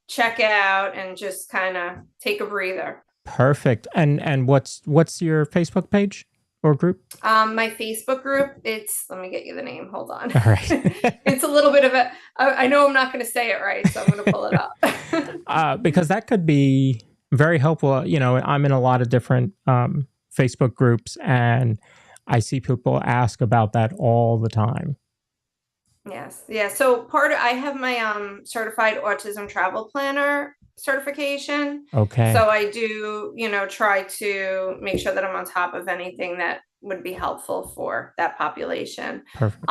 check out and just kind of take a breather. Perfect. And what's your Facebook page or group? My Facebook group, let me get you the name. Hold on. All right. It's a little bit of I know I'm not going to say it right, so I'm going to pull it up. Because that could be very helpful. You know, I'm in a lot of different Facebook groups, and I see people ask about that all the time. Yes. Yeah. So I have my certified autism travel planner certification. Okay. So I do, try to make sure that I'm on top of anything that would be helpful for that population. Perfect.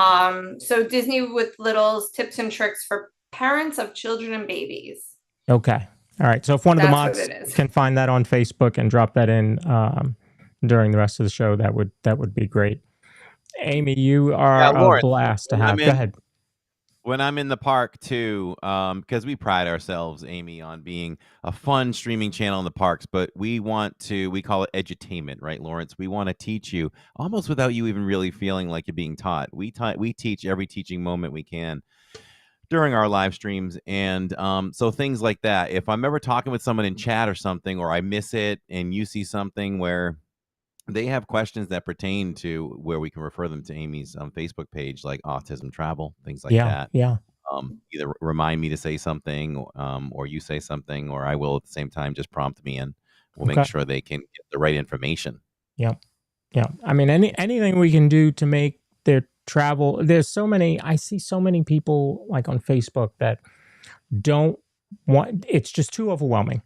So Disney with Littles, tips and tricks for parents of children and babies. Okay. All right. So if one of the That's what mods it is. can find that on Facebook and drop that in during the rest of the show, that would be great. Amy, you are a Lawrence, blast to have. Go ahead. When I'm in the park too, because we pride ourselves, Amy, on being a fun streaming channel in the parks, but we call it edutainment, right, Lawrence? We want to teach you almost without you even really feeling like you're being taught. We teach every teaching moment we can during our live streams. And so things like that, if I'm ever talking with someone in chat or something, or I miss it and you see something where they have questions that pertain to where we can refer them to Amy's Facebook page, like autism travel, things like that. Yeah. Either remind me to say something, or you say something, or I will at the same time just prompt me, and we'll make sure they can get the right information. Yeah. I mean, anything we can do to make their travel. I see so many people like on Facebook that don't want. It's just too overwhelming.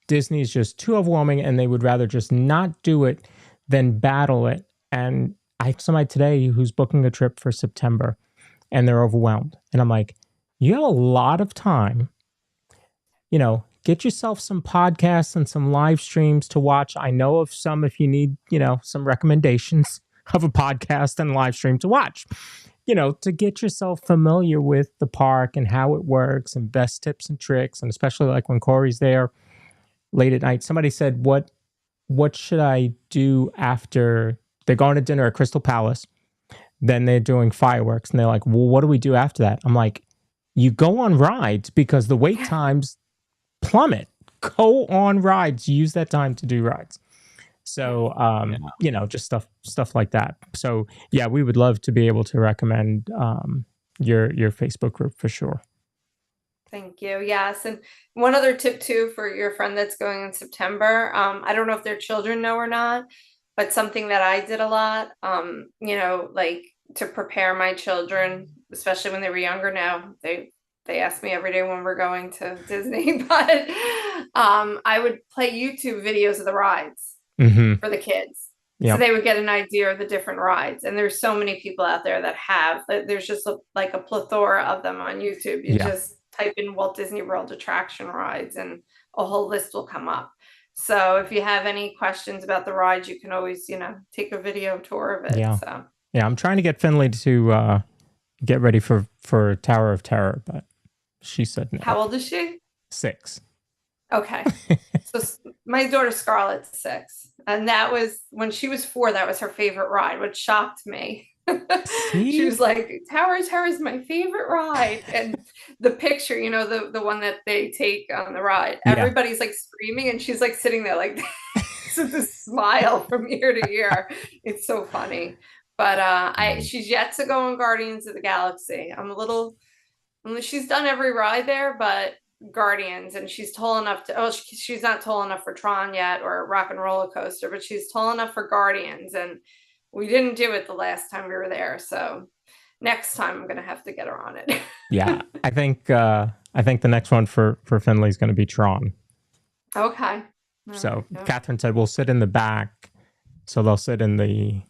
Disney is just too overwhelming, and they would rather just not do it than battle it. And I have somebody today who's booking a trip for September, and they're overwhelmed. And I'm like, you have a lot of time. Get yourself some podcasts and some live streams to watch. I know of some, if you need, some recommendations of a podcast and live stream to watch, to get yourself familiar with the park and how it works and best tips and tricks. And especially like when Corey's there late at night, somebody said, what should I do after they're going to dinner at Crystal Palace? Then they're doing fireworks, and they're like, well, what do we do after that? I'm like, you go on rides, because the wait times plummet. Go on rides. Use that time to do rides. So, just stuff like that. So yeah, we would love to be able to recommend your Facebook group for sure. Thank you. Yes. And one other tip too, for your friend that's going in September. I don't know if their children know or not, but something that I did a lot, like to prepare my children, especially when they were younger. Now they ask me every day when we're going to Disney, but I would play YouTube videos of the rides for the kids. Yep. So they would get an idea of the different rides. And there's so many people out there that have, there's just a plethora of them on YouTube. You just type in Walt Disney World attraction rides and a whole list will come up. So if you have any questions about the rides, you can always, take a video tour of it. Yeah. So. Yeah. I'm trying to get Finley to get ready for Tower of Terror, but she said no. How old is she? 6. Okay. So my daughter Scarlett's 6. And that was when she was 4, that was her favorite ride, which shocked me. She was like, Tower of Terror is my favorite ride. And the picture, the one that they take on the ride, everybody's like screaming and she's like sitting there like with a smile from ear to ear. It's so funny. But she's yet to go on Guardians of the Galaxy. She's done every ride there, but Guardians, and she's tall enough to, she's not tall enough for Tron yet or Rock and Roller Coaster, but she's tall enough for Guardians. And we didn't do it the last time we were there. So next time I'm going to have to get her on it. Yeah. I think the next one for Finley is going to be Tron. Okay. So Catherine said, we'll sit in the back. So they'll sit in the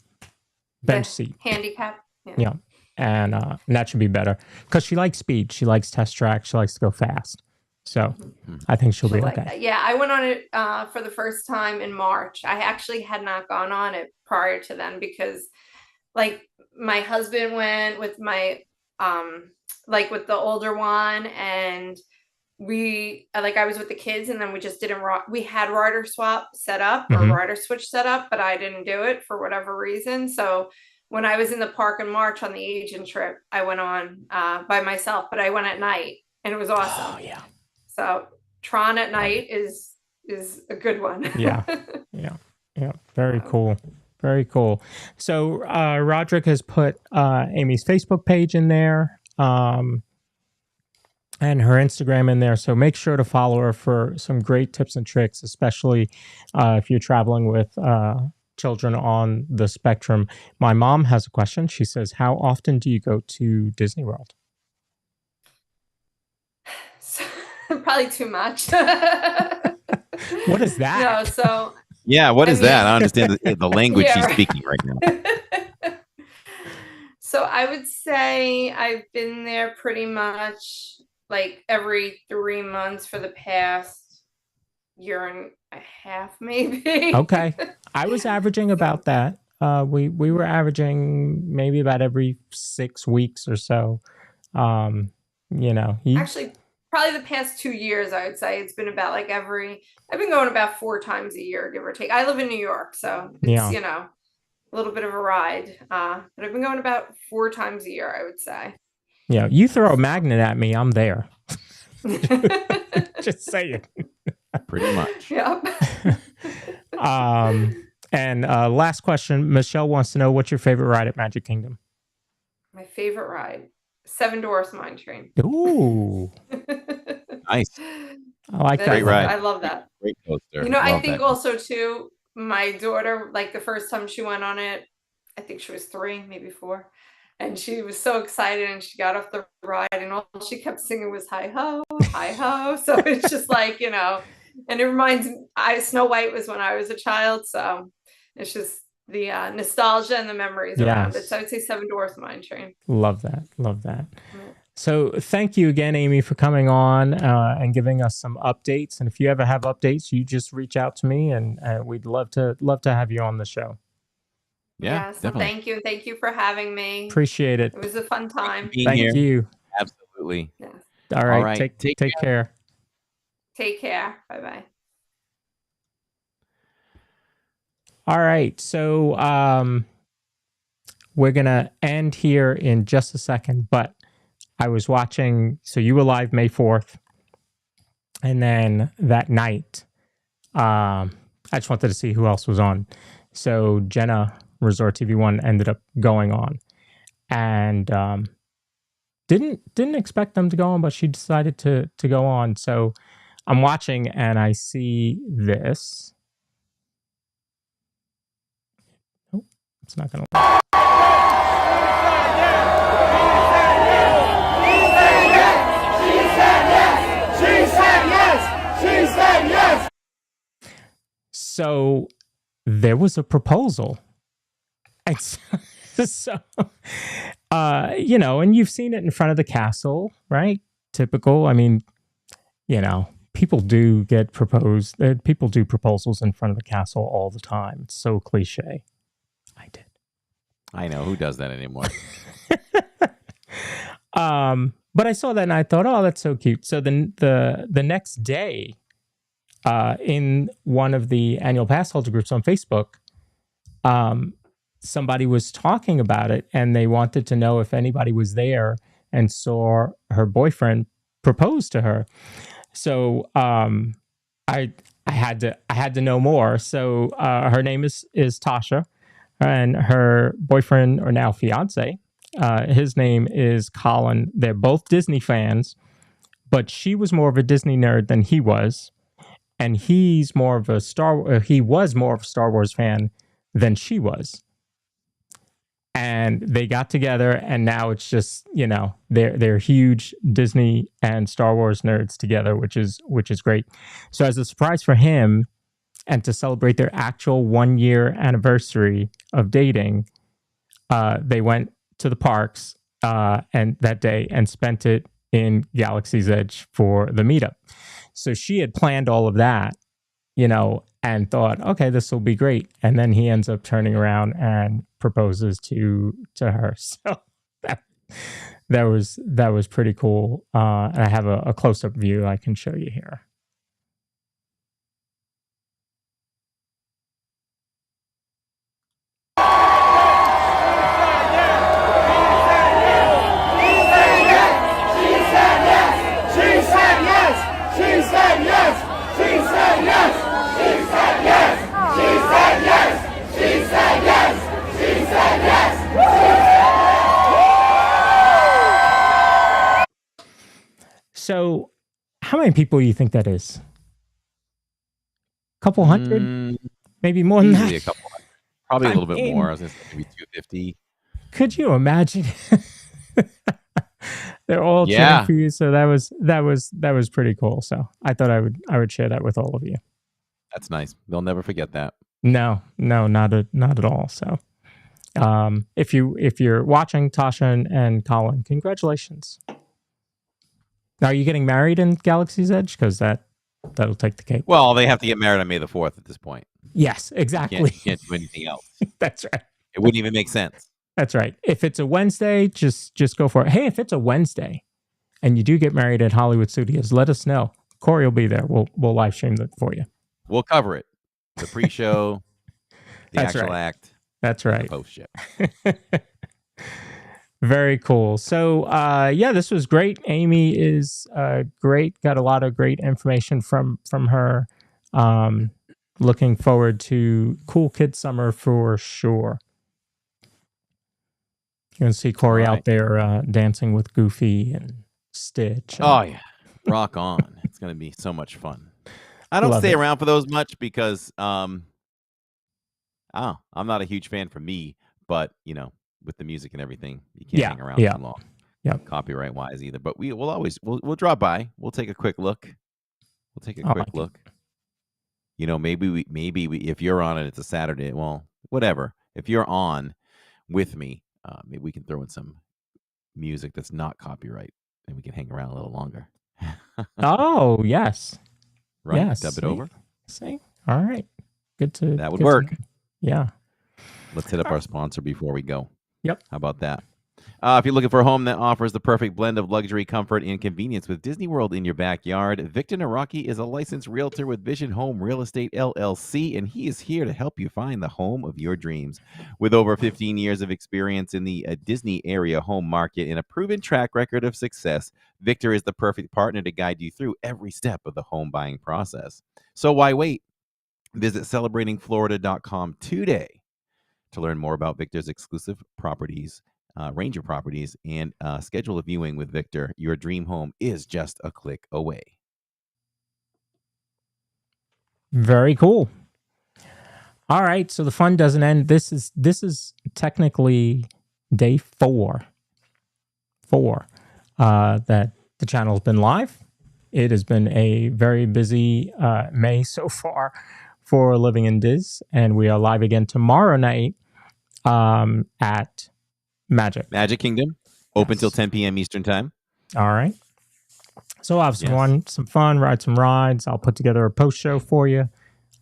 bench seat. Handicap. Yeah. And that should be better because she likes speed. She likes test track. She likes to go fast. So I think she'll be okay. That. Yeah, I went on it for the first time in March. I actually had not gone on it prior to then because my husband went with my with the older one, and I was with the kids, and then we just didn't we had rider swap set up or rider switch set up, but I didn't do it for whatever reason. So when I was in the park in March on the Asian trip, I went on by myself, but I went at night and it was awesome. Oh yeah. So Tron at night is a good one. Yeah. Very cool. Very cool. So Roderick has put Amy's Facebook page in there and her Instagram in there. So make sure to follow her for some great tips and tricks, especially if you're traveling with children on the spectrum. My mom has a question. She says, how often do you go to Disney World? So, probably too much. What is that? No, so Yeah, what I is that? mean- I don't understand the language Yeah, she's right. speaking right now. So I would say I've been there pretty much like every 3 months for the past year and a half, maybe. Okay. I was averaging about that. We were averaging maybe about every 6 weeks or so. You know, Actually, probably the past 2 years, I would say it's been about like I've been going about 4 times a year, give or take. I live in New York, so it's, Yeah. you know, a little bit of a ride. But I've been going about 4 times a year, I would say. yeah, you throw a magnet at me, I'm there. Just saying. Pretty much. Yep. And last question, Michelle wants to know, what's your favorite ride at Magic Kingdom? My favorite ride, Seven Dwarfs Mine Train. Ooh, Nice. I like that. Great ride. I love that. Great coaster. You know, I Love think that. also too, my daughter, like the first time she went on it, I think she was 3, maybe 4, and she was so excited and she got off the ride and all she kept singing was hi ho, hi ho. So it's just like, you know, and it reminds me, Snow White was when I was a child, so it's just the nostalgia and the memories around it. Yes. So I would say Seven Dwarfs Mine Train. Love that. Love that. Yeah. So thank you again, Amy, for coming on and giving us some updates. And if you ever have updates, you just reach out to me, and we'd love to have you on the show. Yeah, Yes, and definitely. thank you for having me. Appreciate it. It was a fun time. Being Thank here. you. Absolutely. Yes. All right. right. Take Take care. Take care. Bye bye. All right. So we're going to end here in just a second, but I was watching, so you were live May 4th. And then that night, I just wanted to see who else was on. So Jenna, Resort TV1, ended up going on, and didn't expect them to go on, but she decided to go on. So I'm watching and I see this. Oh, it's not gonna. So there was a proposal. And so, you know, and you've seen it in front of the castle, right? Typical. I mean, you know, people do get proposed. People do proposals in front of the castle all the time. It's so cliche. I did. I know. Who does that anymore? But I saw that and I thought, oh, that's so cute. So then the next day, in one of the annual pass holder groups on Facebook, somebody was talking about it, and they wanted to know if anybody was there and saw her boyfriend propose to her. So I had to know more. So her name is Tasha, and her boyfriend, or now fiance, his name is Colin. They're both Disney fans, but she was more of a Disney nerd than he was. And he's more of a he was more of a Star Wars fan than she was. And they got together, and now it's just, you know, they're huge Disney and Star Wars nerds together, which is great. So as a surprise for him, and to celebrate their actual 1-year anniversary of dating, they went to the parks and that day and spent it in Galaxy's Edge for the meetup. So she had planned all of that, you know, and thought, okay, this will be great. And then he ends up turning around and proposes to her. So that was pretty cool. And I have a close-up view I can show you here. So, how many people do you think that is? A couple hundred? Maybe more than Easily that? a couple hundred. Probably a I little bit mean, more. I was going to say maybe 250. Could you imagine? They're all cheering Yeah. for you, so that was pretty cool. So I thought I would share that with all of you. That's nice. They'll never forget that. No, not at all. So if you're watching, Tasha and Colin, congratulations. Now, are you getting married in Galaxy's Edge? Because that'll take the cake. Well, they have to get married on May the 4th at this point. Yes, exactly. You can't do anything else. That's right. It wouldn't even make sense. That's right. If it's a Wednesday, just go for it. Hey, if it's a Wednesday and you do get married at Hollywood Studios, let us know. Corey will be there. We'll live stream that for you. We'll cover it. The pre-show, the That's actual right. act, That's right. the post-show. Very cool. So, yeah, this was great. Amy is great. Got a lot of great information from her. Looking forward to Cool Kid Summer for sure. You can see Corey out there dancing with Goofy and Stitch. Oh, yeah. Rock on. It's going to be so much fun. I don't stay around for those much because I'm not a huge fan for me, but, with the music and everything, you can't hang around too long. Yeah. Copyright wise either. But we'll drop by. We'll take a quick look. We'll take a quick look. Maybe if you're on it, it's a Saturday. Well, whatever. If you're on with me, maybe we can throw in some music that's not copyright and we can hang around a little longer. Oh, yes. Right? Yes. Dub it over. See? All right. That would work. Yeah. Let's hit up our sponsor before we go. Yep. How about that? If you're looking for a home that offers the perfect blend of luxury, comfort, and convenience with Disney World in your backyard, Victor Naraki is a licensed realtor with Vision Home Real Estate LLC, and he is here to help you find the home of your dreams. With over 15 years of experience in the Disney area home market and a proven track record of success, Victor is the perfect partner to guide you through every step of the home buying process. So why wait? Visit celebratingflorida.com today to learn more about Victor's exclusive properties, range of properties, and schedule a viewing with Victor. Your dream home is just a click away. Very cool. All right, so the fun doesn't end. This is technically day 4 that the channel has been live. It has been a very busy May so far for Living in Diz, and we are live again tomorrow night at Magic Kingdom, open till 10 p.m. Eastern time. All right. So we'll have some fun, ride some rides. I'll put together a post show for you,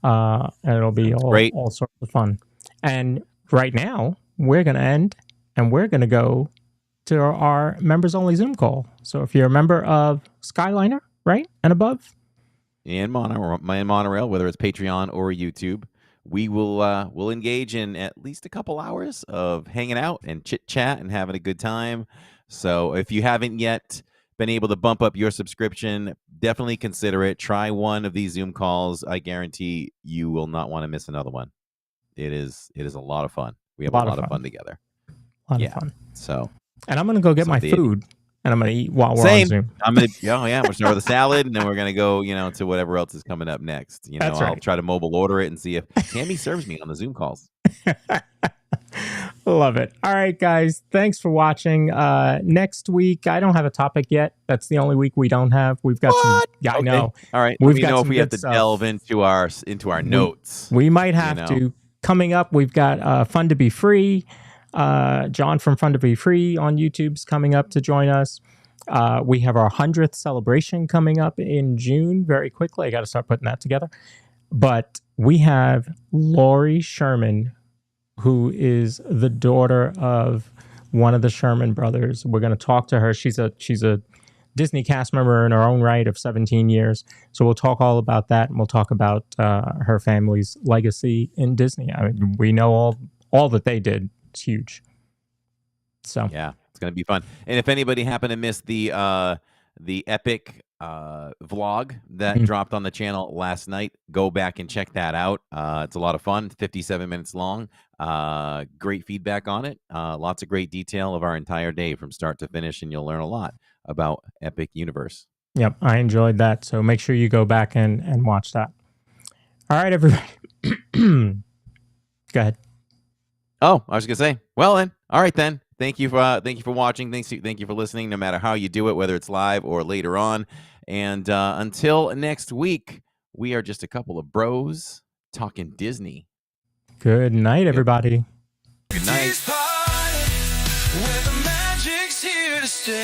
and it'll be all sorts of fun. And right now, we're going to end, and we're going to go to our members only Zoom call. So if you're a member of Skyliner, right, and above, and Monorail, whether it's Patreon or YouTube, we will we'll engage in at least a couple hours of hanging out and chit chat and having a good time. So if you haven't yet been able to bump up your subscription, definitely consider it. Try one of these Zoom calls. I guarantee you will not want to miss another one. It is a lot of fun. We have a lot of fun together. A lot of fun. So, and I'm gonna go get my food. And I'm going to eat while we're on Zoom. I'm going to, we'll start with a salad, and then we're going to go, to whatever else is coming up next. That's right. I'll try to mobile order it and see if Tammy serves me on the Zoom calls. Love it. All right, guys. Thanks for watching. Next week, I don't have a topic yet. That's the only week we don't have. We've got some. Yeah, okay. I know. All right. We've got if we have to stuff. delve into our notes. We might have to. Coming up, we've got Fun to Be Free. John from Fun to Be Free on YouTube's coming up to join us. We have our 100th celebration coming up in June very quickly. I got to start putting that together. But we have Lori Sherman, who is the daughter of one of the Sherman brothers. We're going to talk to her. She's a Disney cast member in her own right of 17 years. So we'll talk all about that, and we'll talk about her family's legacy in Disney. I mean, we know all that they did. It's huge. So yeah, it's gonna be fun. And if anybody happened to miss the epic vlog that dropped on the channel last night, go back and check that out. It's a lot of fun. 57 minutes long. Great feedback on it. Lots of great detail of our entire day from start to finish, and you'll learn a lot about Epic Universe. Yep, I enjoyed that. So make sure you go back and watch that. All right, everybody. Go ahead. Oh, I was gonna say. Well then, all right then. Thank you for watching. Thank you for listening. No matter how you do it, whether it's live or later on. And until next week, we are just a couple of bros talking Disney. Good night, everybody. Good night. DIZPod, where the magic's here to stay.